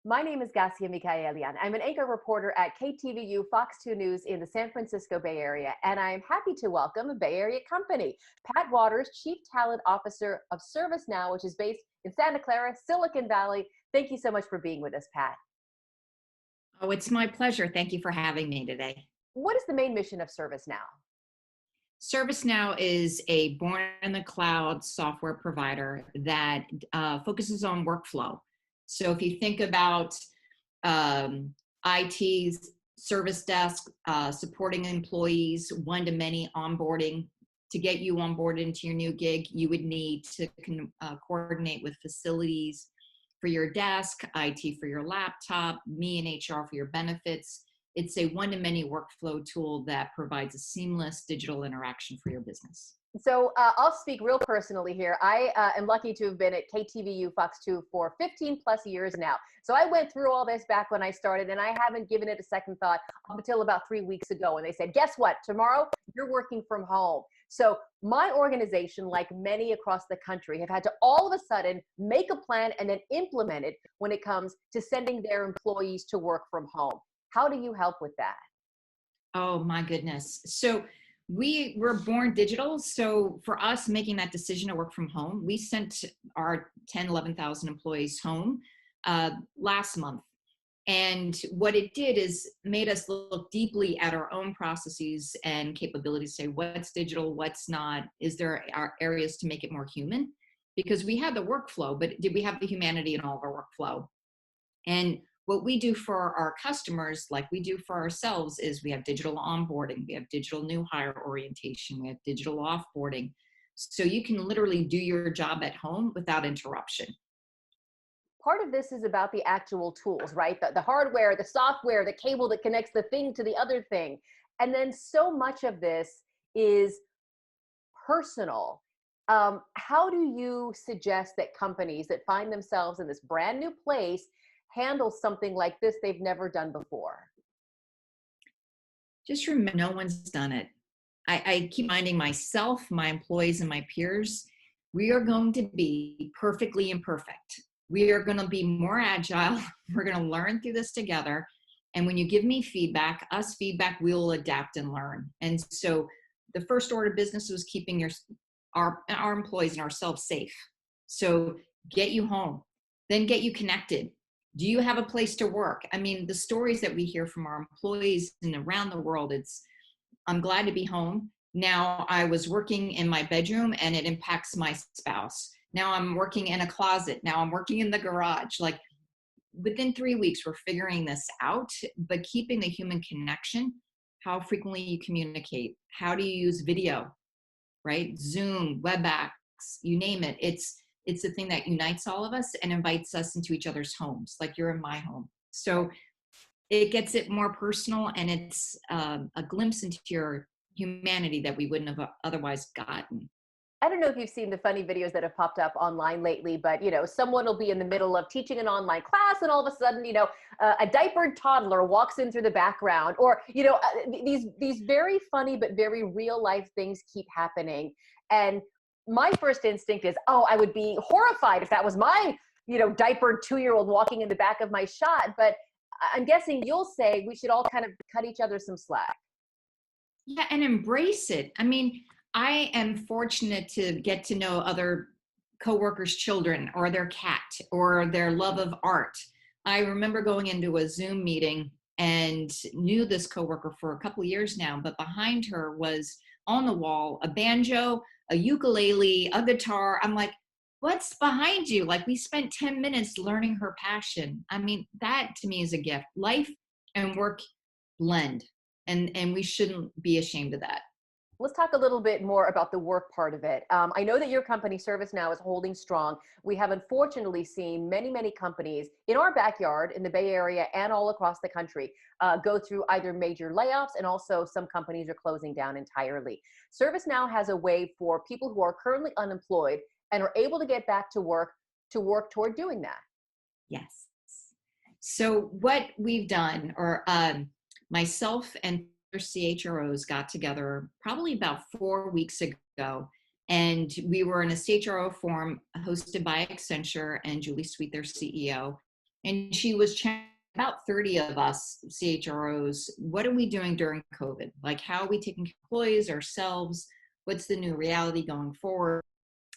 My name is Gassia Mikaelian. I'm an anchor reporter at KTVU Fox 2 News in the San Francisco Bay Area, and I'm happy to welcome a Bay Area company, Pat Waters, Chief Talent Officer of ServiceNow, which is based in Santa Clara, Silicon Valley. Thank you so much for being with us, Pat. Oh, it's my pleasure. Thank you for having me today. What is the main mission of ServiceNow? ServiceNow is a born in the cloud software provider that focuses on workflow. So if you think about IT's service desk, supporting employees, one-to-many onboarding, to get you onboarded into your new gig, you would need to coordinate with facilities for your desk, IT for your laptop, me and HR for your benefits. It's a one-to-many workflow tool that provides a seamless digital interaction for your business. So I'll speak real personally here. I am lucky to have been at KTVU Fox 2 for 15 plus years now. So I went through all this back when I started, and I haven't given it a second thought up until about 3 weeks ago. And they said, guess what? Tomorrow, you're working from home. So my organization, like many across the country, have had to all of a sudden make a plan and then implement it when it comes to sending their employees to work from home. How do you help with that? Oh my goodness. So we were born digital. So for us making that decision to work from home, we sent our 10, 11,000 employees home last month. And what it did is made us look deeply at our own processes and capabilities, say what's digital, what's not, is there areas to make it more human? Because we had the workflow, but did we have the humanity in all of our workflow? And what we do for our customers, like we do for ourselves, is we have digital onboarding, we have digital new hire orientation, we have digital offboarding. So you can literally do your job at home without interruption. Part of this is about the actual tools, right? The hardware, the software, the cable that connects the thing to the other thing. And then so much of this is personal. How do you suggest that companies that find themselves in this brand new place handle something like this they've never done before? Just remember, no one's done it. I keep reminding myself, my employees, and my peers, we are going to be perfectly imperfect. We are going to be more agile. We're going to learn through this together. And when you give me feedback, we will adapt and learn. And so the first order of business was keeping our employees and ourselves safe. So get you home, then get you connected. Do you have a place to work? I mean, the stories that we hear from our employees and around the world, I'm glad to be home. Now I was working in my bedroom and it impacts my spouse. Now I'm working in a closet. Now I'm working in the garage. Like within 3 weeks, we're figuring this out, but keeping the human connection, how frequently you communicate, how do you use video, right? Zoom, WebEx, you name it. It's the thing that unites all of us and invites us into each other's homes, like you're in my home. So it gets it more personal, and it's a glimpse into your humanity that we wouldn't have otherwise gotten. I don't know if you've seen the funny videos that have popped up online lately, but someone will be in the middle of teaching an online class, and all of a sudden, a diapered toddler walks in through the background, or these very funny but very real life things keep happening. And my first instinct is, oh, I would be horrified if that was my diapered 2-year-old walking in the back of my shot. But I'm guessing you'll say we should all kind of cut each other some slack. Yeah, and embrace it. I mean, I am fortunate to get to know other coworkers' children or their cat or their love of art. I remember going into a Zoom meeting and knew this coworker for a couple of years now, but behind her was on the wall a banjo, a ukulele, a guitar. I'm like, what's behind you? Like, we spent 10 minutes learning her passion. I mean, that to me is a gift. Life and work blend, and we shouldn't be ashamed of that. Let's talk a little bit more about the work part of it. I know that your company, ServiceNow, is holding strong. We have unfortunately seen many, many companies in our backyard, in the Bay Area, and all across the country go through either major layoffs, and also some companies are closing down entirely. ServiceNow has a way for people who are currently unemployed and are able to get back to work toward doing that. Yes. So what we've done, or myself and CHROs got together probably about 4 weeks ago, and we were in a CHRO forum hosted by Accenture and Julie Sweet, their CEO. And she was chatting about 30 of us CHROs. What are we doing during COVID? Like, how are we taking care of employees, ourselves? What's the new reality going forward?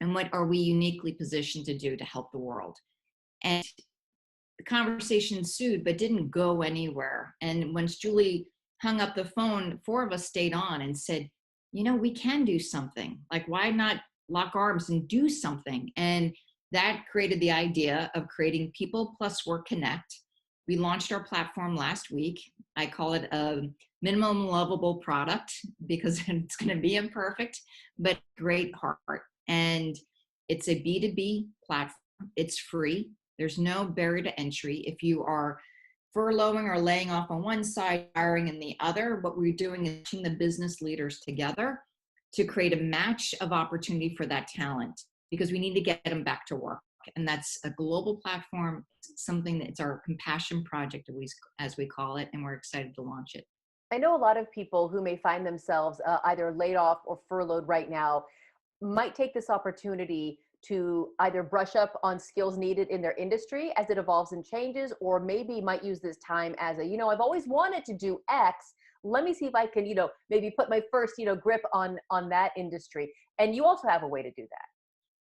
And what are we uniquely positioned to do to help the world? And the conversation ensued, but didn't go anywhere. And once Julie hung up the phone, four of us stayed on and said, you know, we can do something. Like, why not lock arms and do something? And that created the idea of creating People Plus Work Connect. We launched our platform last week. I call it a minimum lovable product because it's going to be imperfect, but great heart. And it's a B2B platform. It's free. There's no barrier to entry. If you are furloughing or laying off on one side, hiring in the other, what we're doing is putting the business leaders together to create a match of opportunity for that talent, because we need to get them back to work. And that's a global platform, something that's our compassion project, as we call it, and we're excited to launch it. I know a lot of people who may find themselves either laid off or furloughed right now might take this opportunity to either brush up on skills needed in their industry as it evolves and changes, or maybe might use this time as a, I've always wanted to do X. Let me see if I can, maybe put my first, grip on that industry. And you also have a way to do that.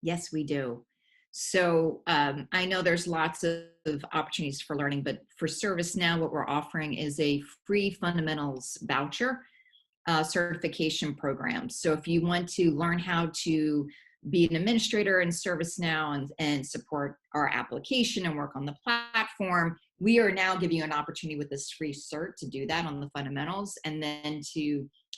Yes, we do. So I know there's lots of opportunities for learning, but for ServiceNow, what we're offering is a free fundamentals voucher certification program. So if you want to learn how to be an administrator in ServiceNow and support our application and work on the platform, we are now giving you an opportunity with this free cert to do that on the fundamentals. And then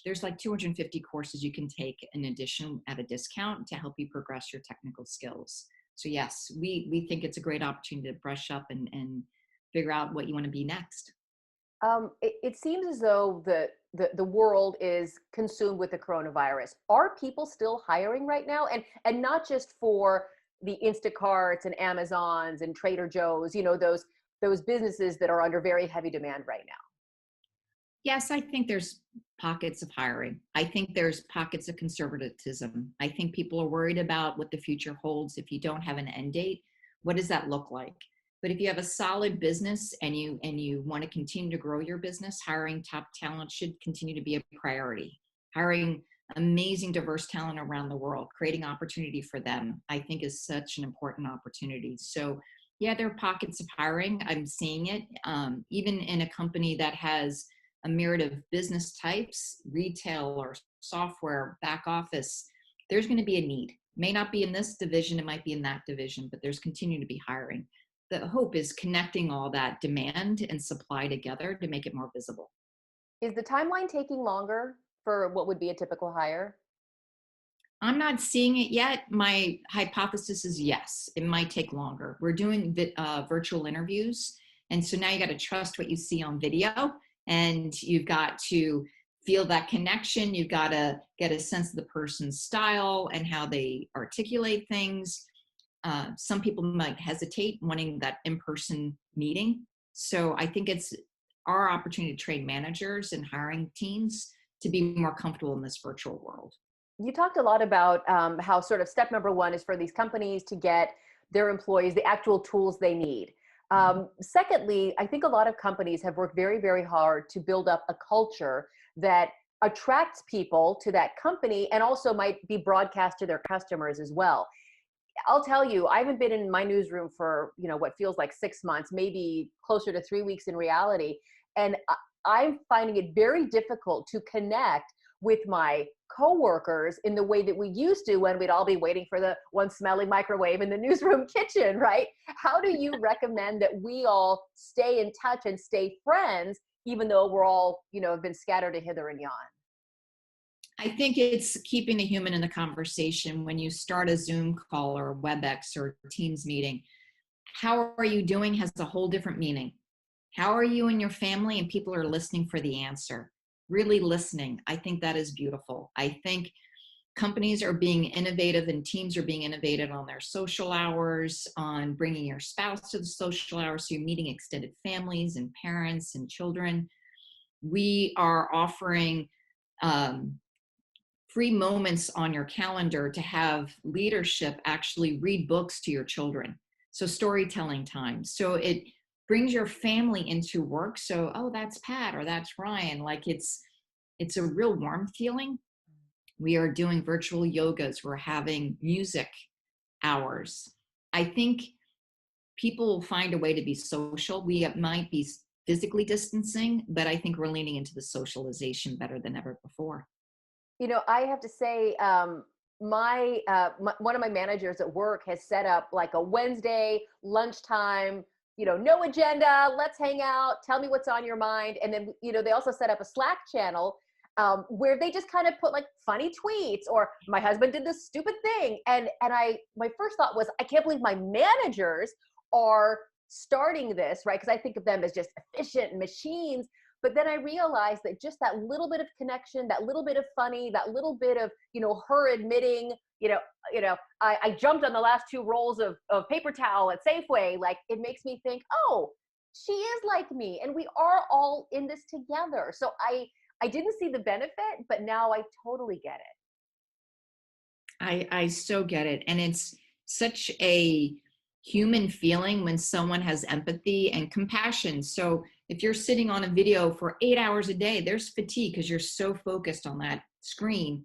there's like 250 courses you can take in addition at a discount to help you progress your technical skills. So yes, we think it's a great opportunity to brush up and figure out what you want to be next. It seems as though the world is consumed with the coronavirus. Are people still hiring right now? And not just for the Instacarts and Amazons and Trader Joe's, those businesses that are under very heavy demand right now. Yes, I think there's pockets of hiring. I think there's pockets of conservatism. I think people are worried about what the future holds. If you don't have an end date, what does that look like? But if you have a solid business and you want to continue to grow your business, hiring top talent should continue to be a priority. Hiring amazing diverse talent around the world, creating opportunity for them, I think is such an important opportunity. So yeah, there are pockets of hiring. I'm seeing it. Even in a company that has a myriad of business types, retail or software, back office, there's going to be a need. May not be in this division, it might be in that division, but there's continuing to be hiring. The hope is connecting all that demand and supply together to make it more visible. Is the timeline taking longer for what would be a typical hire? I'm not seeing it yet. My hypothesis is yes, it might take longer. We're doing virtual interviews. And so now you got to trust what you see on video, and you've got to feel that connection. You've got to get a sense of the person's style and how they articulate things. Some people might hesitate wanting that in-person meeting. So I think it's our opportunity to train managers and hiring teams to be more comfortable in this virtual world. You talked a lot about how sort of step number one is for these companies to get their employees the actual tools they need. Secondly, I think a lot of companies have worked very, very hard to build up a culture that attracts people to that company and also might be broadcast to their customers as well. I'll tell you, I haven't been in my newsroom for, what feels like 6 months, maybe closer to 3 weeks in reality. And I'm finding it very difficult to connect with my coworkers in the way that we used to when we'd all be waiting for the one smelly microwave in the newsroom kitchen, right? How do you recommend that we all stay in touch and stay friends, even though we're all, have been scattered to hither and yon? I think it's keeping the human in the conversation. When you start a Zoom call or a WebEx or Teams meeting, how are you doing has a whole different meaning. How are you and your family? And people are listening for the answer. Really listening. I think that is beautiful. I think companies are being innovative and teams are being innovative on their social hours, on bringing your spouse to the social hours. So you're meeting extended families and parents and children. We are offering free moments on your calendar to have leadership actually read books to your children. So storytelling time. So brings your family into work. So, oh, that's Pat or that's Ryan. Like it's a real warm feeling. We are doing virtual yogas. We're having music hours. I think people will find a way to be social. We might be physically distancing, but I think we're leaning into the socialization better than ever before. I have to say, one of my managers at work has set up like a Wednesday lunchtime, no agenda, let's hang out, tell me what's on your mind. And then, they also set up a Slack channel where they just kind of put like funny tweets or my husband did this stupid thing. And my first thought was, I can't believe my managers are starting this, right? Because I think of them as just efficient machines. But then I realized that just that little bit of connection, that little bit of funny, that little bit of, her admitting, I jumped on the last two rolls of paper towel at Safeway. Like, it makes me think, oh, she is like me and we are all in this together. So I didn't see the benefit, but now I totally get it. I so get it. And it's such a human feeling when someone has empathy and compassion. So if you're sitting on a video for 8 hours a day, there's fatigue because you're so focused on that screen.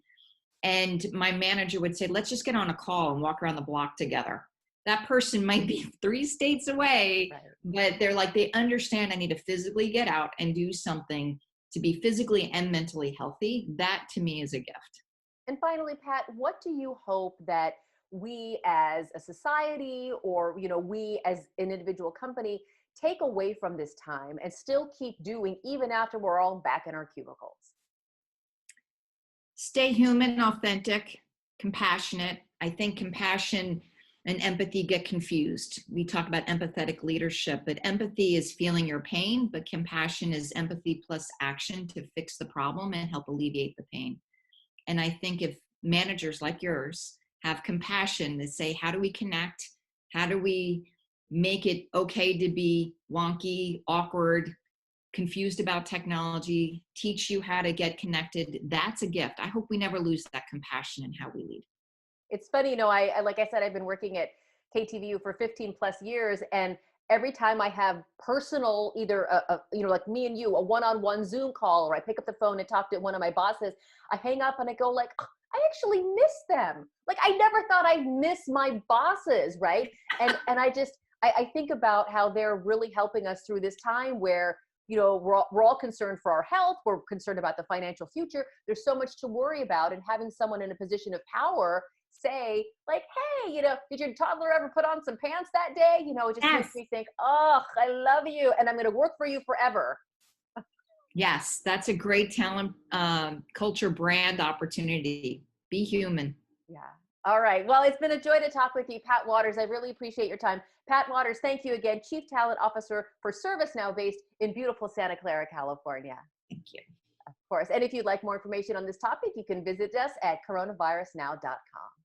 And my manager would say, let's just get on a call and walk around the block together. That person might be 3 states away, Right. but they're like, they understand I need to physically get out and do something to be physically and mentally healthy. That to me is a gift. And finally, Pat, what do you hope that we as a society or, we as an individual company take away from this time and still keep doing even after we're all back in our cubicles? Stay human, authentic, compassionate. I think compassion and empathy get confused. We talk about empathetic leadership, but empathy is feeling your pain, but compassion is empathy plus action to fix the problem and help alleviate the pain. And I think if managers like yours have compassion to say, how do we connect? How do we make it okay to be wonky, awkward, confused about technology, teach you how to get connected? That's a gift. I hope we never lose that compassion in how we lead. It's funny, I like I said, I've been working at KTVU for 15 plus years, and every time I have personal, either like me and you, a one-on-one Zoom call, or I pick up the phone and talk to one of my bosses, I hang up and I go like, "Oh, I actually miss them. Like, I never thought I'd miss my bosses, right?" And I think about how they're really helping us through this time where, we're all concerned for our health. We're concerned about the financial future. There's so much to worry about, and having someone in a position of power say like, hey, did your toddler ever put on some pants that day? It just makes Yes. me think, oh, I love you and I'm going to work for you forever. Yes, that's a great talent culture brand opportunity. Be human. Yeah. All right. Well, it's been a joy to talk with you, Pat Waters. I really appreciate your time. Pat Waters, thank you again, Chief Talent Officer for ServiceNow based in beautiful Santa Clara, California. Thank you. Of course. And if you'd like more information on this topic, you can visit us at coronavirusnow.com.